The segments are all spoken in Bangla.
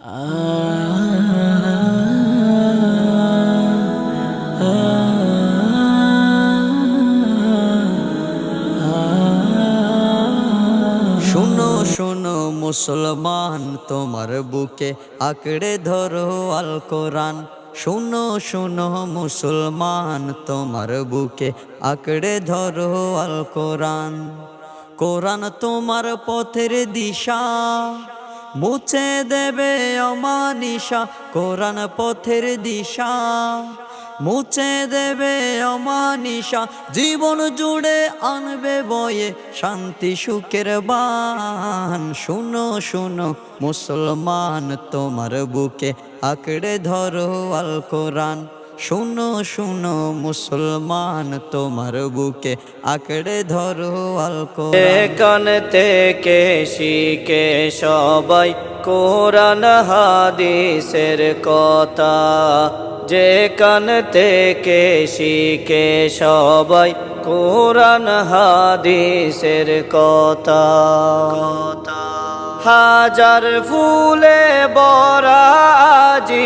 শুনো শুনো মুসলমান, তোমার বুকে আঁকড়ে ধরো আল কোরআন। শুনো শুনো মুসলমান, তোমার বুকে আঁকড়ে ধরো আল কোরআন। কোরআন তোমার পথের দিশা, মুছে দেবে অমানিশা। কোরআন পথের দিশা, মুছে দেবে অমানিশা। জীবন জুড়ে আনবে বয়ে শান্তি সুখের বান। শুনো শুনো মুসলমান, তোমার বুকে আঁকড়ে ধরো আল কোরআন। শুনো শুনো মুসলমান, তোমার বুকে আঁকড়ে ধরো আল কোরআন। কান থেকে শিখে সবাই কোরআন হাদিসের কথা, যে কান থেকে শিখে সবাই কোরআন হাদিসের কথা। হাজার ফুলে বরাজি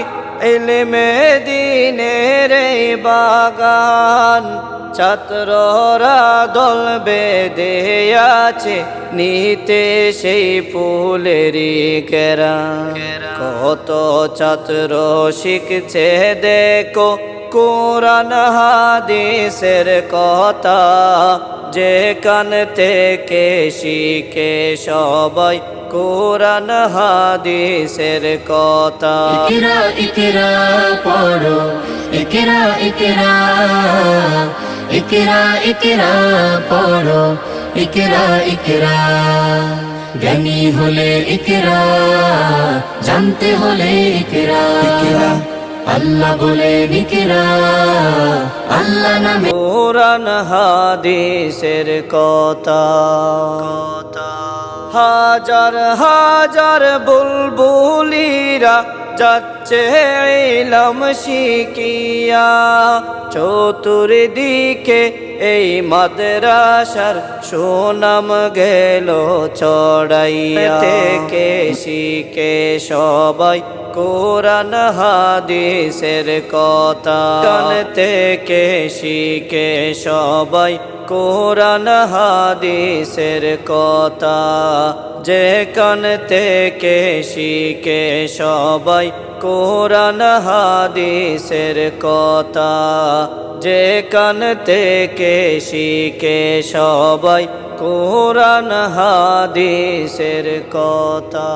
ইলমে দ্বীনের এই বাগান, ছাত্ররা দল বেঁধে আছে নিতে সেই ফুলেরই ঘেরান। কত ছাত্র শিখছে দেখো কোরআন হাদিসের কথা, যে কান থেকে শিখে সবাই কোরআন হাদিসের কথা। ইকরা ইকরা পড়ো, ইকরা ইকরা, ইকরা ইকরা পড়ো, ইকরা ইকরা। জ্ঞানী হলে ইকরা, জানতে হলে ইকরা। আল্লাহ বলে ইকরা, আল্লাহ নামে কোরআন হাদিসের কথা। হাজার হাজার বুলবুলিরা যাচ্ছে ইলম শিখিয়া, চতুর্দিকে এই মাদ্রাসার সুনাম গেল ছড়াইয়া। থেকে শিখে সবাই কোরআন হাদিসের কথা, কান থেকে শিখে সবাই কোরআন হাদিসের কথা, যে কান থেকে শিখে সবাই কোরআন হাদিসের কথা, যে কান থেকে শিখে সবাই কোরআন হাদিসের কথা।